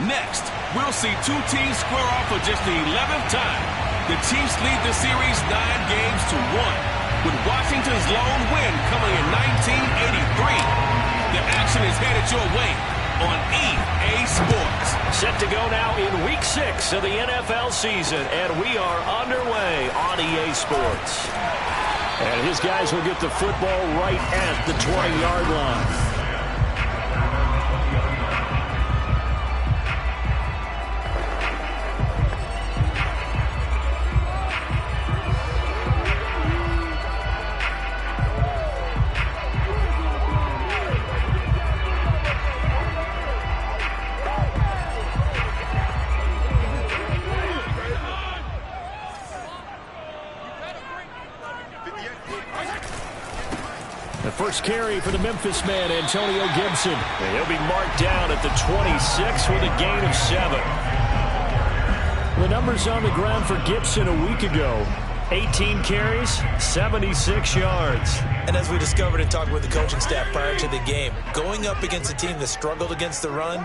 Next, we'll see two teams square off for just the 11th time. The Chiefs lead the series 9-1, with Washington's lone win coming in 1983. The action is headed your way on EA Sports. Set to go now in Week 6 of the NFL season, and we are underway on EA Sports. And his guys will get the football right at the 20-yard line. First carry for the Memphis man, Antonio Gibson. And he'll be marked down at the 26 with a gain of 7. The numbers on the ground for Gibson a week ago. 18 carries, 76 yards. And as we discovered in talking with the coaching staff prior to the game, going up against a team that struggled against the run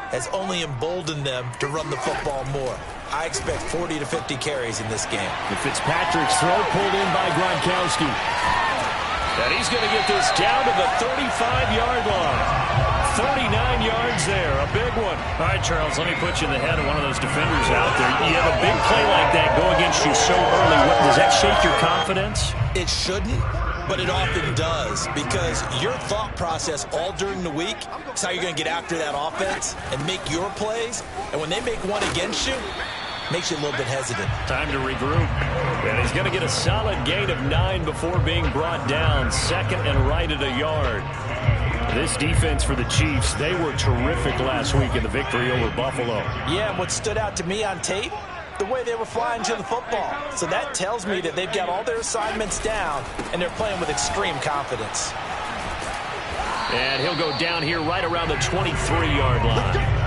has only emboldened them to run the football more. I expect 40 to 50 carries in this game. The Fitzpatrick's throw pulled in by Gronkowski. And he's going to get this down to the 35-yard line. 39 yards there, a big one. All right, Charles, let me put you in the head of one of those defenders out there. You have a big play like that go against you so early. Does that shake your confidence? It shouldn't, but it often does, because your thought process all during the week is how you're going to get after that offense and make your plays. And when they make one against you, makes you a little bit hesitant. Time to regroup. And he's going to get a solid gain of 9 before being brought down. Second and right at a yard. This defense for the Chiefs, they were terrific last week in the victory over Buffalo. Yeah, and what stood out to me on tape, the way they were flying to the football. So that tells me that they've got all their assignments down, and they're playing with extreme confidence. And he'll go down here right around the 23-yard line.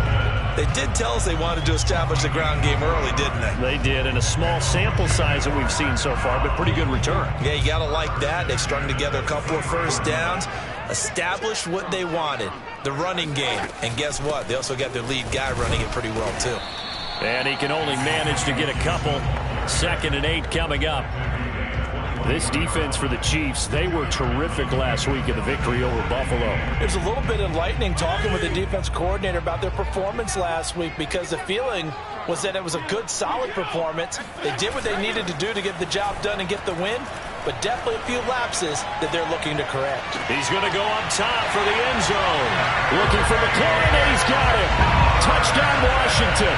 They did tell us they wanted to establish the ground game early, didn't they? They did, and a small sample size that we've seen so far, but pretty good return. Yeah, you got to like that. They've strung together a couple of first downs, established what they wanted, the running game. And guess what? They also got their lead guy running it pretty well, too. And he can only manage to get a couple. 2nd and 8 coming up. This defense for the Chiefs, they were terrific last week in the victory over Buffalo. There's a little bit enlightening talking with the defense coordinator about their performance last week, because the feeling was that it was a good, solid performance. They did what they needed to do to get the job done and get the win, but definitely a few lapses that they're looking to correct. He's going to go up top for the end zone. Looking for McLaurin, and he's got it. Touchdown, Washington.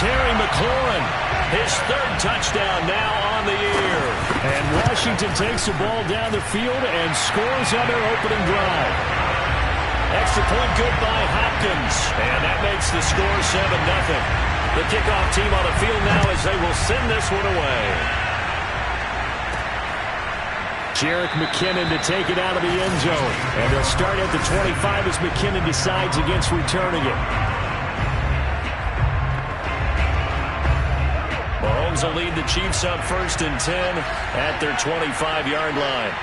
Terry McLaurin, his 3rd touchdown now on the year. And Washington takes the ball down the field and scores on their opening drive. Extra point good by Hopkins. And that makes the score 7-0. The kickoff team on the field now as they will send this one away. Jerick McKinnon to take it out of the end zone. And they'll start at the 25 as McKinnon decides against returning it. Mahomes will lead the Chiefs up 1st and 10 at their 25-yard line.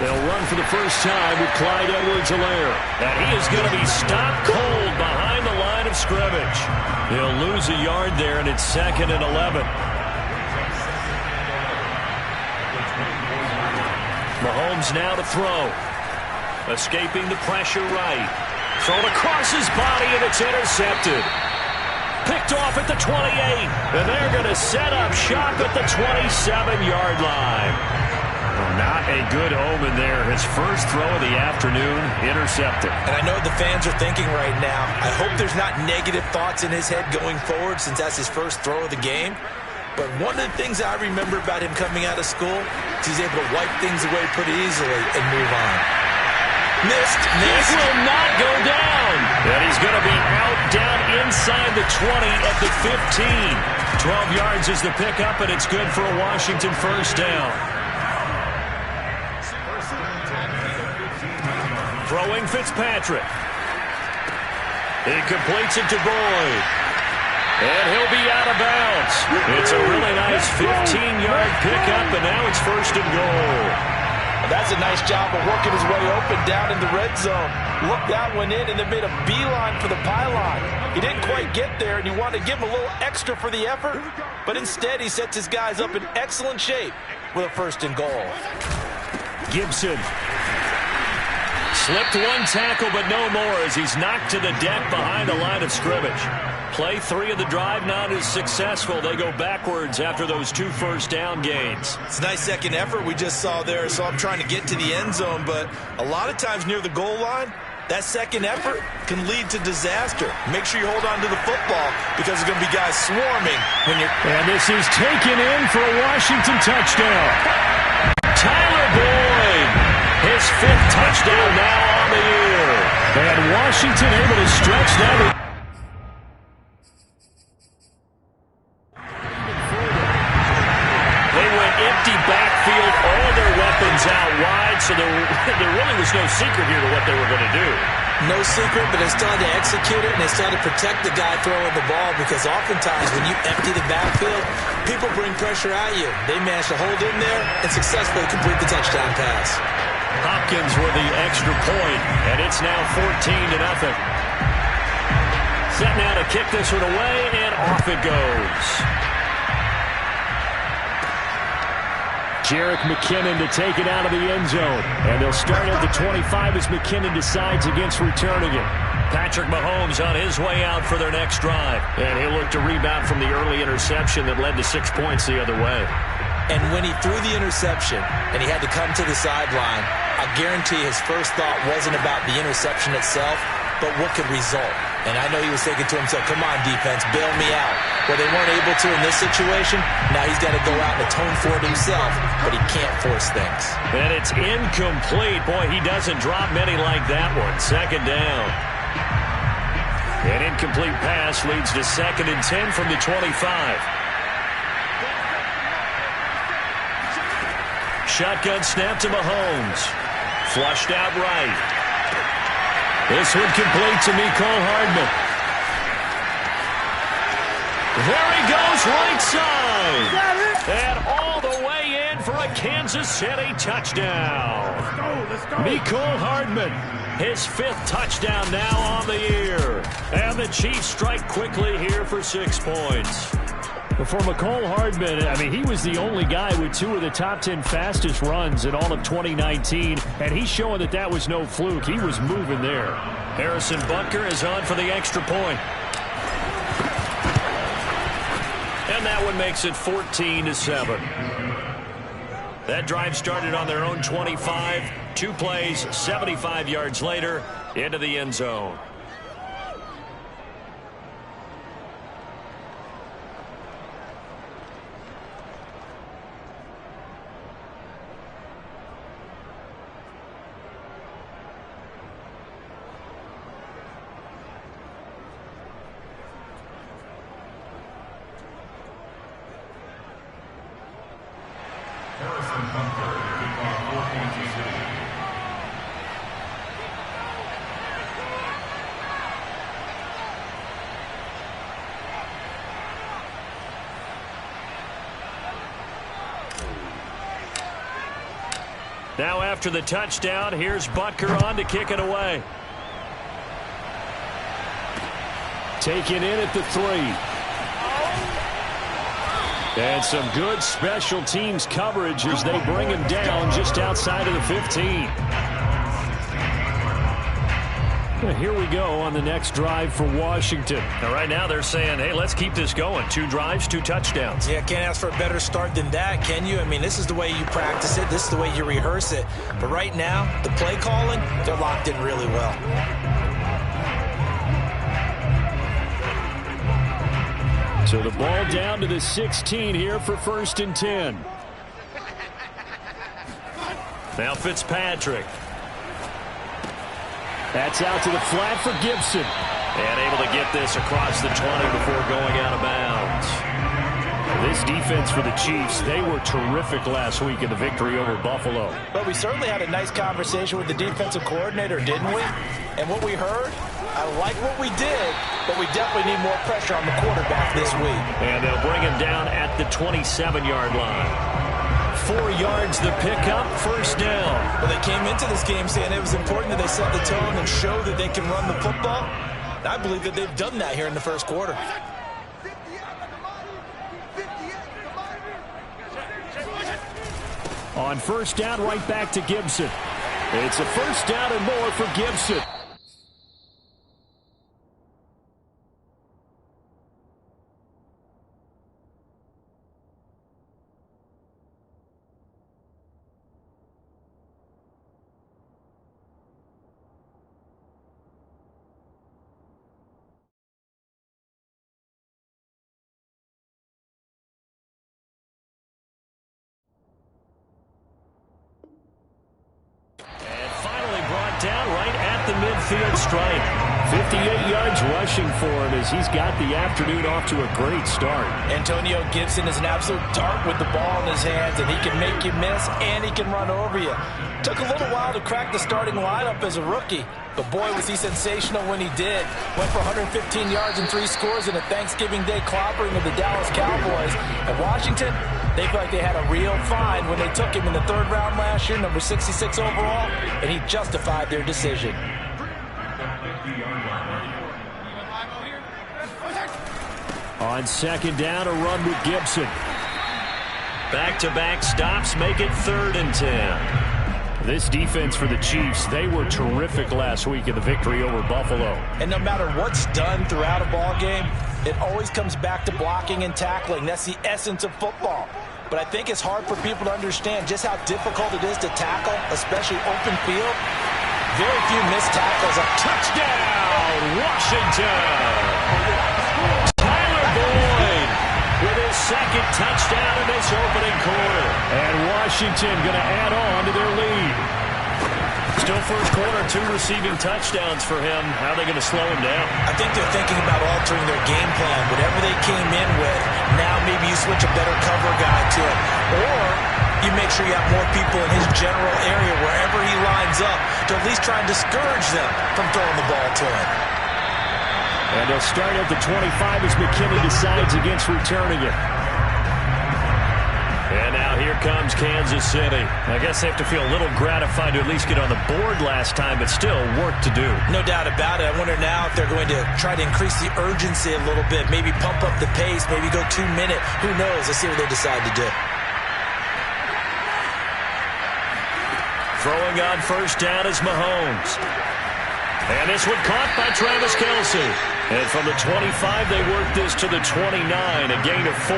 They'll run for the first time with Clyde Edwards-Helaire. And he is going to be stopped cold behind the line of scrimmage. He'll lose a yard there, and it's 2nd and 11. Mahomes now to throw. Escaping the pressure right. Thrown across his body, and it's intercepted. Picked off at the 28. And they're going to set up shop at the 27-yard line. Not a good omen there. His first throw of the afternoon, intercepted. And I know the fans are thinking right now, I hope there's not negative thoughts in his head going forward, since that's his first throw of the game. But one of the things I remember about him coming out of school is he's able to wipe things away pretty easily and move on. Missed. This will not go down. And he's going to be out down inside the 20 at the 15. 12 yards is the pickup, and it's good for a Washington first down. Throwing Fitzpatrick. He completes it to Boyd. And he'll be out of bounds. It's a really nice 15-yard pickup, and now it's 1st and goal. That's a nice job of working his way open down in the red zone. Looked that one in and then made a beeline for the pylon. He didn't quite get there, and you want to give him a little extra for the effort, but instead he sets his guys up in excellent shape with a 1st and goal. Gibson slipped one tackle, but no more as he's knocked to the deck behind the line of scrimmage. Play 3 of the drive not as successful. They go backwards after those 2 first-down gains. It's a nice second effort we just saw there, so I'm trying to get to the end zone, but a lot of times near the goal line, that second effort can lead to disaster. Make sure you hold on to the football because there's going to be guys swarming when you're... And this is taken in for a Washington touchdown. Tyler Boyd, his 5th touchdown now on the year. And Washington able to stretch that. They went empty backfield, all their weapons out wide, so there really was no secret here to what they were going to do. No secret, but they started to execute it, and they started to protect the guy throwing the ball because oftentimes when you empty the backfield, people bring pressure at you. They managed to hold in there and successfully complete the touchdown pass. Hopkins with the extra point, and it's now 14-0. Set now to kick this one away, and off it goes. Jerick McKinnon to take it out of the end zone. And they'll start at the 25 as McKinnon decides against returning it. Patrick Mahomes on his way out for their next drive. And he'll look to rebound from the early interception that led to 6 points the other way. And when he threw the interception and he had to come to the sideline, I guarantee his first thought wasn't about the interception itself, but what could result. And I know he was thinking to himself, come on, defense, bail me out. Well, they weren't able to in this situation. Now he's got to go out and atone for it himself, but he can't force things. And it's incomplete. Boy, he doesn't drop many like that one. 2nd down. An incomplete pass leads to 2nd and 10 from the 25. Shotgun snap to Mahomes. Flushed out right. This one complete to Mecole Hardman. There he goes right side. And all the way in for a Kansas City touchdown. Mecole Hardman, his 5th touchdown now on the year. And the Chiefs strike quickly here for 6 points. For Mecole Hardman, I mean, he was the only guy with 2 of the top 10 fastest runs in all of 2019, and he's showing that that was no fluke. He was moving there. Harrison Butker is on for the extra point. And that one makes it 14-7. That drive started on their own 25. 2 plays, 75 yards later, into the end zone. Now after the touchdown, here's Butker on to kick it away. Taken in at the 3. And some good special teams coverage as they bring him down just outside of the 15. Here we go on the next drive for Washington. Now right now they're saying, hey, let's keep this going. 2 drives, 2 touchdowns. Yeah, can't ask for a better start than that, can you? I mean, this is the way you practice it. This is the way you rehearse it. But right now, the play calling, they're locked in really well. So the ball down to the 16 here for 1st and 10. Now Fitzpatrick. That's out to the flat for Gibson. And able to get this across the 20 before going out of bounds. This defense for the Chiefs, they were terrific last week in the victory over Buffalo. But we certainly had a nice conversation with the defensive coordinator, didn't we? And what we heard, I like what we did, but we definitely need more pressure on the quarterback this week. And they'll bring him down at the 27-yard line. 4 yards the pickup, first down. Well, they came into this game saying it was important that they set the tone and show that they can run the football. And I believe that they've done that here in the first quarter. On first down, right back to Gibson. It's a first down and more for Gibson. Down right at the midfield stripe. 58 yards rushing for him as he's got the afternoon off to a great start. Antonio Gibson is an absolute dart with the ball in his hands, and he can make you miss, and he can run over you. Took a little while to crack the starting lineup as a rookie, but boy, was he sensational when he did. Went for 115 yards and 3 scores in a Thanksgiving Day clobbering of the Dallas Cowboys. And Washington, they feel like they had a real find when they took him in the 3rd round last year, number 66 overall, and he justified their decision. On second down, a run with Gibson. Back-to-back stops make it 3rd and 10. This defense for the Chiefs, they were terrific last week in the victory over Buffalo. And no matter what's done throughout a ball game, it always comes back to blocking and tackling. That's the essence of football. But I think it's hard for people to understand just how difficult it is to tackle, especially open field. Very few missed tackles. Touchdown, Washington! Tyler Boyd with his 2nd touchdown in this opening quarter. And Washington going to add on to their lead. Still first quarter, 2 receiving touchdowns for him. How are they going to slow him down? I think they're thinking about altering their game plan. Whatever they came in with, now maybe you switch a better cover guy to him. Or you make sure you have more people in his general area wherever he lines up to at least try and discourage them from throwing the ball to him. And they'll start at the 25 as McKinney decides against returning it. And now here comes Kansas City. I guess they have to feel a little gratified to at least get on the board last time, but still work to do. No doubt about it. I wonder now if they're going to try to increase the urgency a little bit, maybe pump up the pace, maybe go 2-minute. Who knows? Let's see what they decide to do. Throwing on first down is Mahomes. And this one caught by Travis Kelce. And from the 25, they work this to the 29, a gain of 4.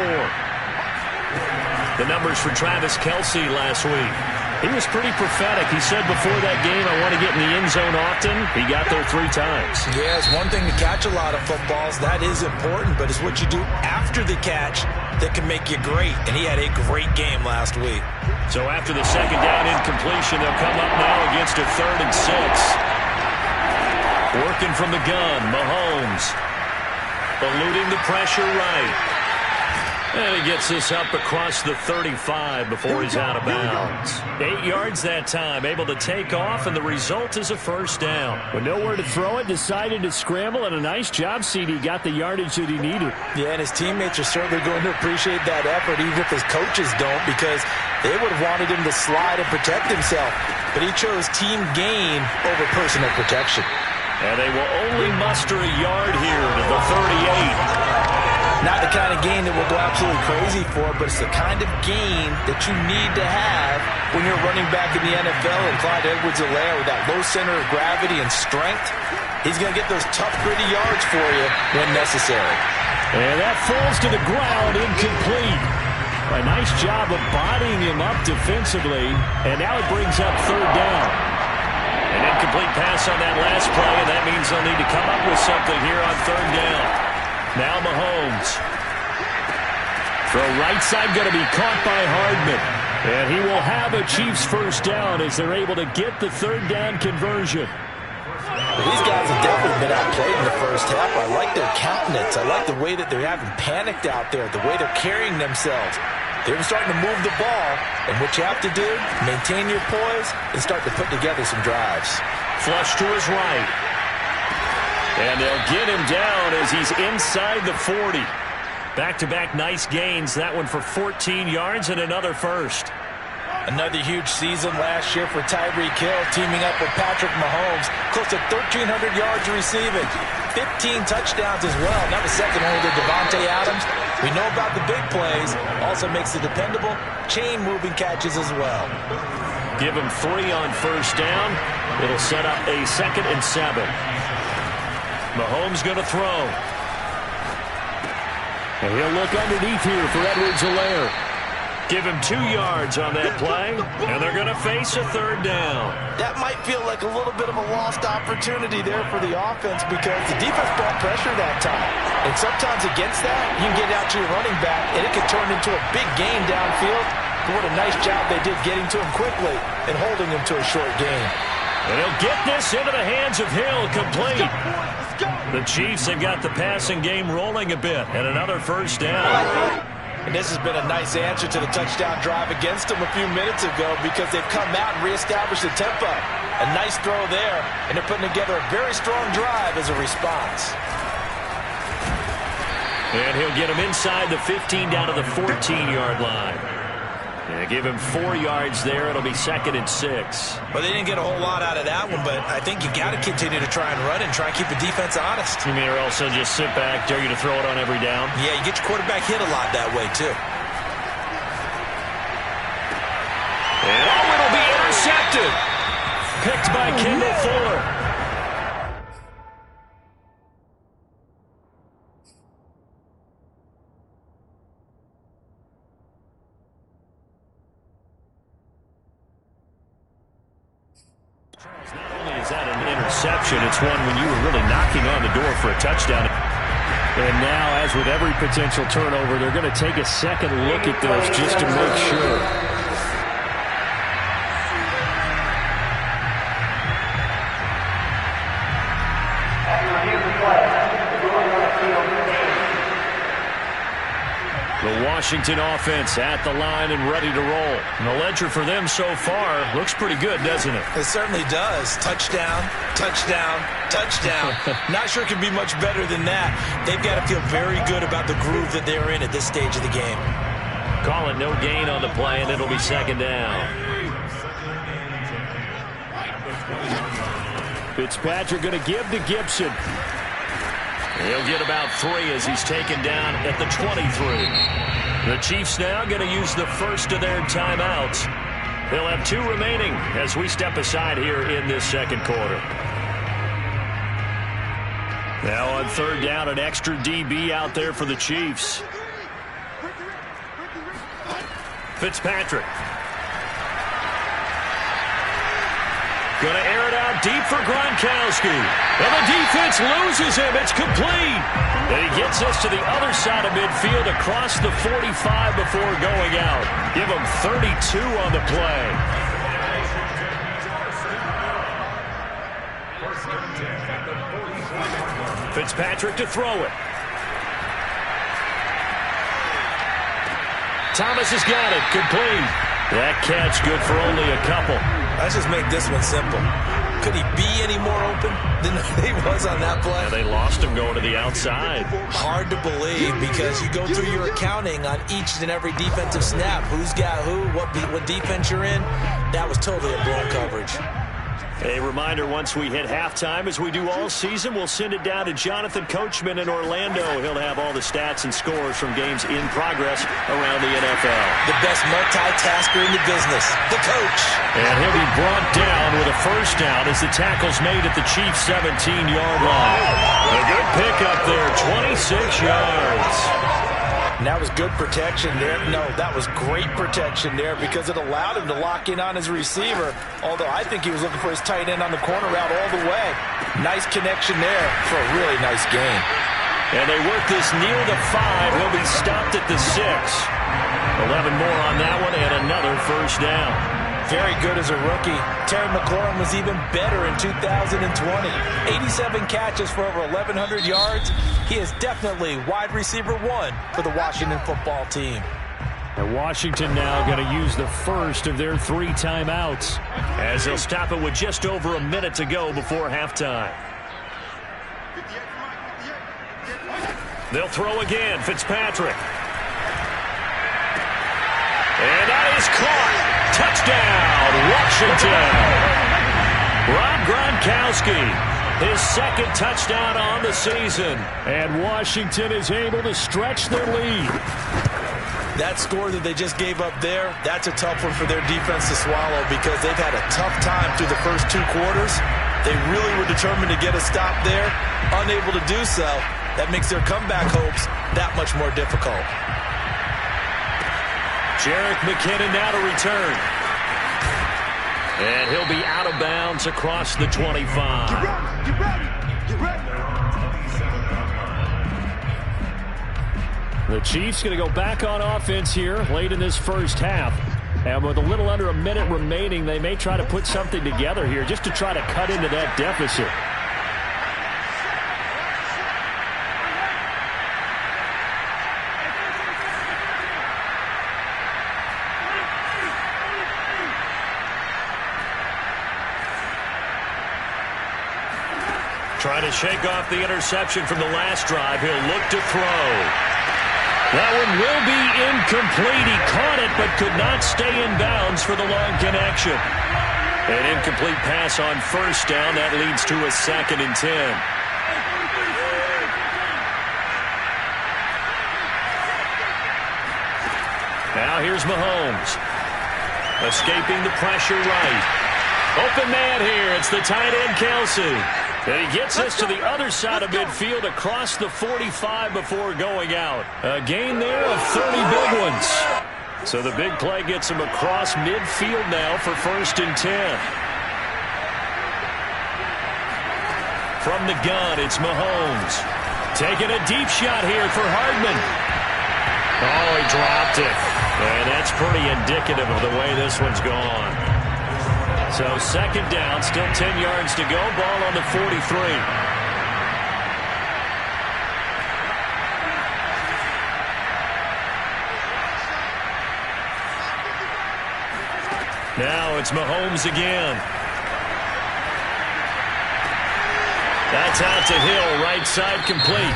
The numbers for Travis Kelce last week. He was pretty prophetic. He said before that game, I want to get in the end zone often. He got there 3 times. Yeah, it's one thing to catch a lot of footballs. That is important, but it's what you do after the catch that can make you great. And he had a great game last week. So after the 2nd down incompletion, they'll come up now against a 3rd and 6. Working from the gun, Mahomes. Eluding the pressure right. And he gets this up across the 35 before he's out of bounds. 8 yards that time, able to take off, and the result is a first down. With nowhere to throw it, decided to scramble, and a nice job, CD. Got the yardage that he needed. Yeah, and his teammates are certainly going to appreciate that effort, even if his coaches don't, because they would have wanted him to slide and protect himself. But he chose team gain over personal protection. And they will only muster a yard here to the 38. Not the kind of gain that will go absolutely crazy for, but it's the kind of gain that you need to have when you're running back in the NFL. And Clyde Edwards-Helaire, with that low center of gravity and strength, he's going to get those tough, gritty yards for you when necessary. And that falls to the ground, incomplete. A nice job of bodying him up defensively, and now it brings up 3rd down. An incomplete pass on that last play, and that means they'll need to come up with something here on 3rd down. Now Mahomes. Throw right side going to be caught by Hardman. And he will have a Chiefs first down as they're able to get the 3rd down conversion. These guys have definitely been outplayed in the first half. I like their countenance. I like the way that they haven't panicked out there, the way they're carrying themselves. They're starting to move the ball, and what you have to do, maintain your poise and start to put together some drives. Flush to his right. And they'll get him down as he's inside the 40. Back-to-back nice gains. That one for 14 yards and another first. Another huge season last year for Tyreek Hill, teaming up with Patrick Mahomes. Close to 1,300 yards receiving. 15 touchdowns as well. That was second only to Devontae Adams. We know about the big plays. Also makes the dependable chain-moving catches as well. Give him 3 on first down. It'll set up a 2nd and 7. Mahomes going to throw. And he'll look underneath here for Edwards-Helaire. Give him 2 yards on that play, and they're going to face a 3rd down. That might feel like a little bit of a lost opportunity there for the offense because the defense brought pressure that time. And sometimes against that, you can get out to your running back, and it could turn into a big gain downfield. But what a nice job they did getting to him quickly and holding him to a short gain. And he'll get this into the hands of Hill, complete. The Chiefs have got the passing game rolling a bit, and another first down. And this has been a nice answer to the touchdown drive against them a few minutes ago because they've come out and reestablished the tempo. A nice throw there, and they're putting together a very strong drive as a response. And he'll get him inside the 15 down to the 14-yard line. Yeah, give him 4 yards there. It'll be 2nd and 6. Well, they didn't get a whole lot out of that one, but I think you got to continue to try and run and try and keep the defense honest. You mean or also just sit back, dare you to throw it on every down? Yeah, you get your quarterback hit a lot that way, too. And it'll be intercepted. Picked by Kendall Fuller. Not only is that an interception, it's one when you were really knocking on the door for a touchdown. And now, as with every potential turnover, they're going to take a second look at this just to make sure. The Washington offense at the line and ready to roll. And the ledger for them so far looks pretty good, doesn't it? It certainly does. Touchdown, touchdown, touchdown. Not sure it can be much better than that. They've got to feel very good about the groove that they're in at this stage of the game. Call it no gain on the play, and it'll be 2nd down. Fitzpatrick going to give to Gibson. He'll get about 3 as he's taken down at the 23. The Chiefs now going to use the first of their timeouts. They'll have 2 remaining as we step aside here in this 2nd quarter. Now on 3rd down, an extra DB out there for the Chiefs. Fitzpatrick. Going to air it out deep for Gronkowski. And the defense loses him. It's complete. And he gets us to the other side of midfield across the 45 before going out. Give him 32 on the play. Fitzpatrick to throw it. Thomas has got it. Complete. That catch good for only a couple. Let's just make this one simple. Could he be any more open than he was on that play? Yeah, they lost him going to the outside. Hard to believe because you go through your accounting on each and every defensive snap. Who's got who, what defense you're in. That was totally a blown coverage. A reminder, once we hit halftime, as we do all season, we'll send it down to Jonathan Coachman in Orlando. He'll have all the stats and scores from games in progress around the NFL. The best multitasker in the business, the coach. And he'll be brought down with a first down as the tackle's made at the Chiefs' 17-yard line. A good pickup there, 26 yards. And that was good protection there. No, that was great protection there because it allowed him to lock in on his receiver, although I think he was looking for his tight end on the corner route all the way. Nice connection there for a really nice gain. And they work this near the 5. He'll be stopped at the 6. 11 more on that one and another first down. Very good as a rookie. Terry McLaurin was even better in 2020. 87 catches for over 1,100 yards. He is definitely wide receiver 1 for the Washington football team. And Washington now going to use the first of their 3 timeouts. As they'll stop it with just over a minute to go before halftime. They'll throw again. Fitzpatrick. And that is caught. Touchdown, Washington. Rob Gronkowski, his second touchdown on the season. And Washington is able to stretch their lead. That score that they just gave up there, that's a tough one for their defense to swallow because they've had a tough time through the first 2 quarters. They really were determined to get a stop there, unable to do so. That makes their comeback hopes that much more difficult. Jerick McKinnon now to return. And he'll be out of bounds across the 25. Get ready. The Chiefs going to go back on offense here late in this first half. And with a little under a minute remaining, they may try to put something together here just to try to cut into that deficit. Trying to shake off the interception from the last drive. He'll look to throw. That one will be incomplete. He caught it but could not stay in bounds for the long connection. An incomplete pass on first down. That leads to a 2nd and 10. Now here's Mahomes. Escaping the pressure right. Open man here. It's the tight end, Kelsey. And he gets us to the other side of midfield across the 45 before going out. A gain there of 30 big ones. So the big play gets him across midfield now for 1st and 10. From the gun, it's Mahomes. Taking a deep shot here for Hardman. Oh, he dropped it. And that's pretty indicative of the way this one's gone. So 2nd down, still 10 yards to go. Ball on the 43. Now it's Mahomes again. That's out to Hill, right side complete.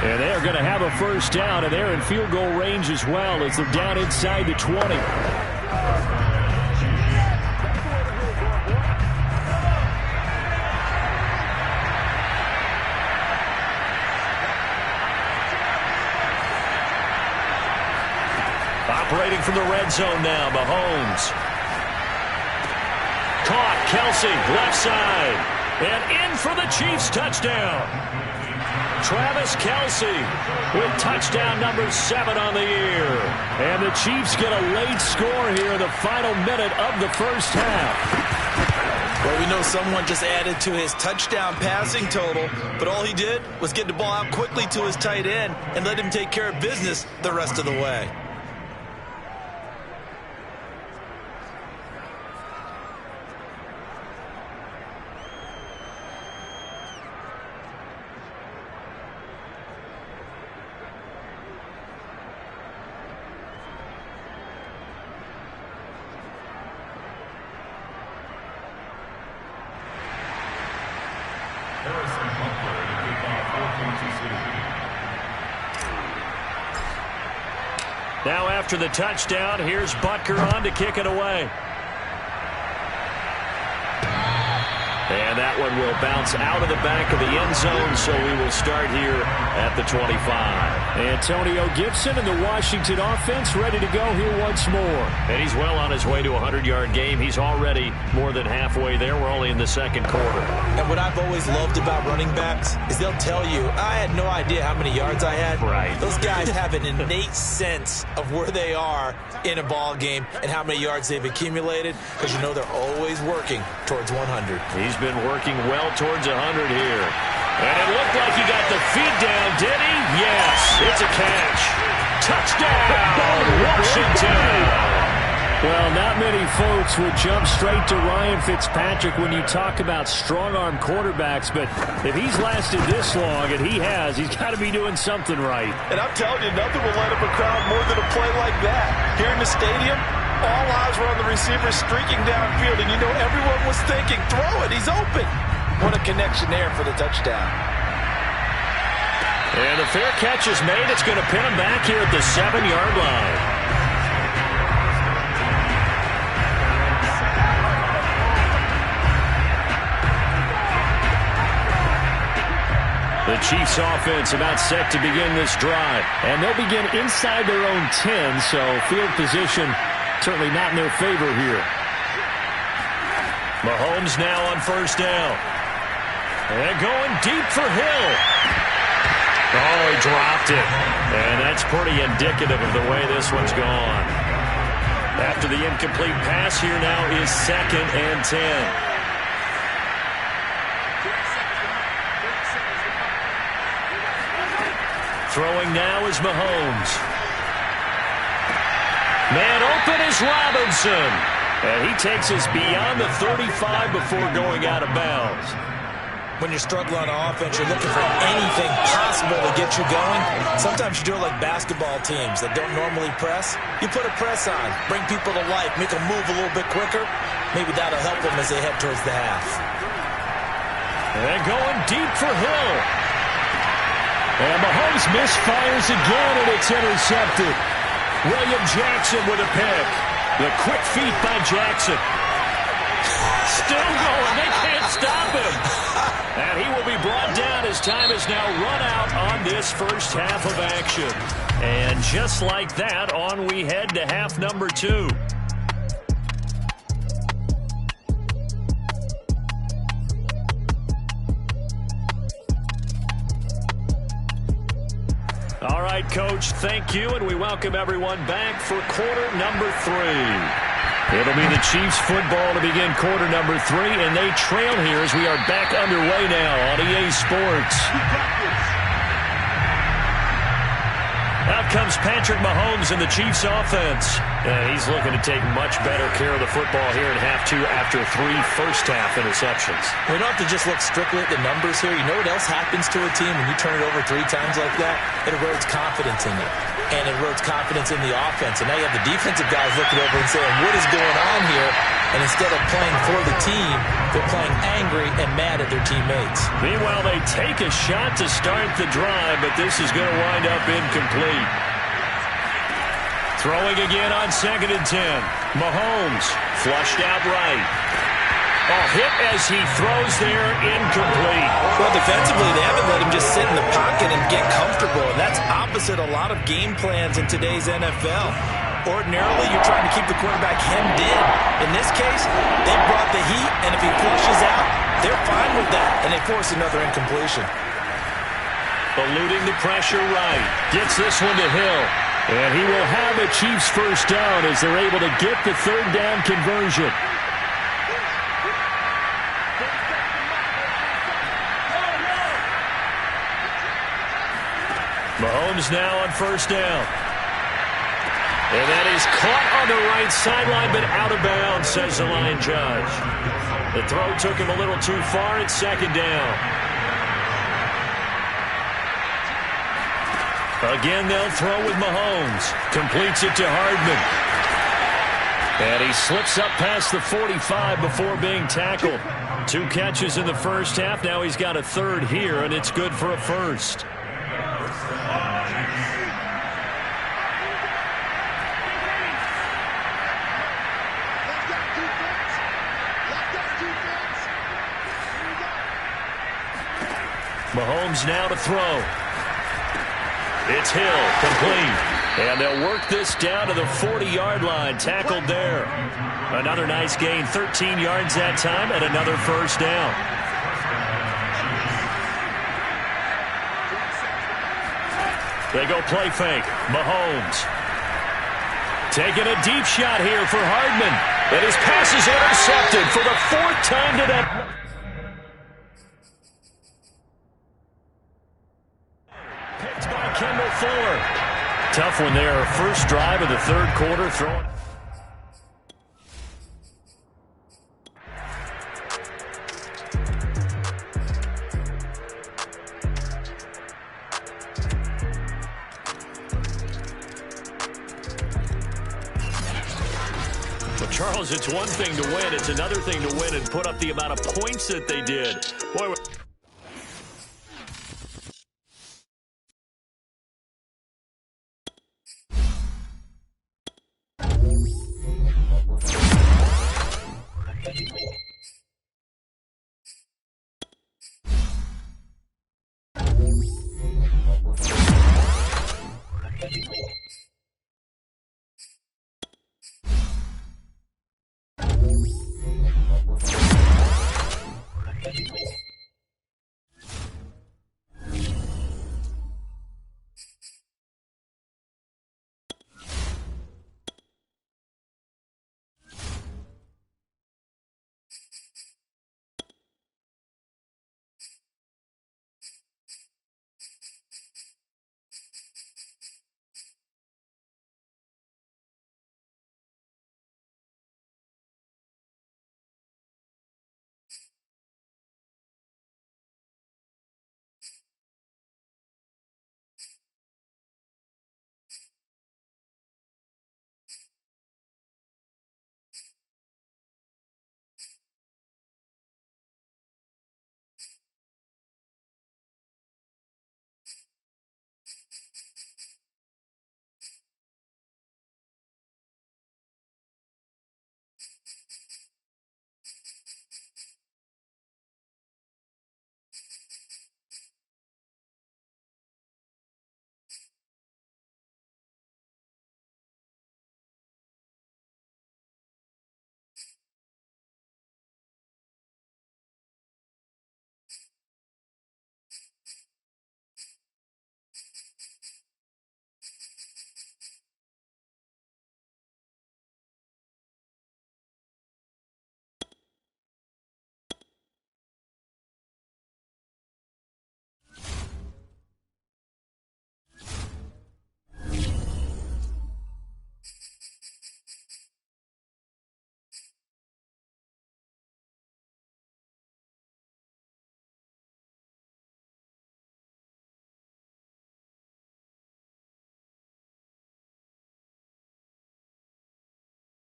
And they're going to have a first down, and they're in field goal range as well as they're down inside the 20. Operating from the red zone now, Mahomes. Caught, Kelsey, left side. And in for the Chiefs touchdown. Travis Kelsey with touchdown number 7 on the year. And the Chiefs get a late score here in the final minute of the first half. Well, we know someone just added to his touchdown passing total, but all he did was get the ball out quickly to his tight end and let him take care of business the rest of the way. Now after the touchdown, here's Butker on to kick it away. And that one will bounce out of the back of the end zone, so we will start here at the 25. Antonio Gibson and the Washington offense ready to go here once more. And he's well on his way to a 100-yard game. He's already more than halfway there. We're only in the 2nd quarter. And what I've always loved about running backs is they'll tell you, I had no idea how many yards I had. Right. Those guys have an innate sense of where they are in a ball game and how many yards they've accumulated, because you know they're always working towards 100. He's been working well towards 100 here. And it looked like he got the feed down, did he? Yes, it's a catch. Touchdown, Washington. Well, not many folks would jump straight to Ryan Fitzpatrick when you talk about strong-arm quarterbacks, but if he's lasted this long, and he has, he's got to be doing something right. And I'm telling you, nothing will light up a crowd more than a play like that. Here in the stadium, all eyes were on the receiver streaking downfield, and you know everyone was thinking, throw it, he's open. What a connection there for the touchdown. And the fair catch is made. It's going to pin him back here at the 7-yard line. The Chiefs offense about set to begin this drive. And they'll begin inside their own 10, so field position certainly not in their favor here. Mahomes now on first down. And going deep for Hill. Oh, he dropped it. And that's pretty indicative of the way this one's gone. After the incomplete pass, here now is 2nd and 10. Throwing now is Mahomes. Man open is Robinson. And he takes us beyond the 35 before going out of bounds. When you're struggling on offense, you're looking for anything possible to get you going. Sometimes you do it like basketball teams that don't normally press. You put a press on, bring people to life, make them move a little bit quicker. Maybe that'll help them as they head towards the half. And going deep for Hill. And Mahomes misfires again, and it's intercepted. William Jackson with a pick. The quick feet by Jackson. Still going. They can't stop him. And he will be brought down as time is now run out on this first half of action. And just like that, on we head to half number 2. All right, Coach, thank you, and we welcome everyone back for quarter number 3. It'll be the Chiefs football to begin quarter number 3, and they trail here as we are back underway now on EA Sports. Out comes Patrick Mahomes in the Chiefs offense. And he's looking to take much better care of the football here in half 2 after 3 first-half interceptions. We don't have to just look strictly at the numbers here. You know what else happens to a team when you turn it over 3 times like that? It erodes confidence in it. And it erodes confidence in the offense. And now you have the defensive guys looking over and saying, what is going on here? And instead of playing for the team, they're playing angry and mad at their teammates. Meanwhile, they take a shot to start the drive, but this is going to wind up incomplete. Throwing again on 2nd and 10. Mahomes flushed out right. Hit as he throws there, incomplete. Well, defensively, they haven't let him just sit in the pocket and get comfortable, and that's opposite a lot of game plans in today's NFL. Ordinarily, you're trying to keep the quarterback hemmed in. In this case, they brought the heat, and if he flushes out, they're fine with that, and they force another incompletion. Eluding the pressure right. Gets this one to Hill. And he will have a Chiefs first down as they're able to get the 3rd down conversion. Mahomes now on first down. And that is caught on the right sideline, but out of bounds, says the line judge. The throw took him a little too far. It's 2nd down. Again, they'll throw with Mahomes. Completes it to Hardman. And he slips up past the 45 before being tackled. 2 catches in the first half. Now he's got a 3rd here, and it's good for a first. Mahomes now to throw. It's Hill, complete. And they'll work this down to the 40-yard line, tackled there. Another nice gain, 13 yards that time, and another first down. They go play fake. Mahomes. Taking a deep shot here for Hardman. And his pass is intercepted for the 4th time today. Picked by Kendall Fuller. Tough one there. First drive of the 3rd quarter. Throwing. Well, Charles, it's one thing to win. It's another thing to win and put up the amount of points that they did. Boy,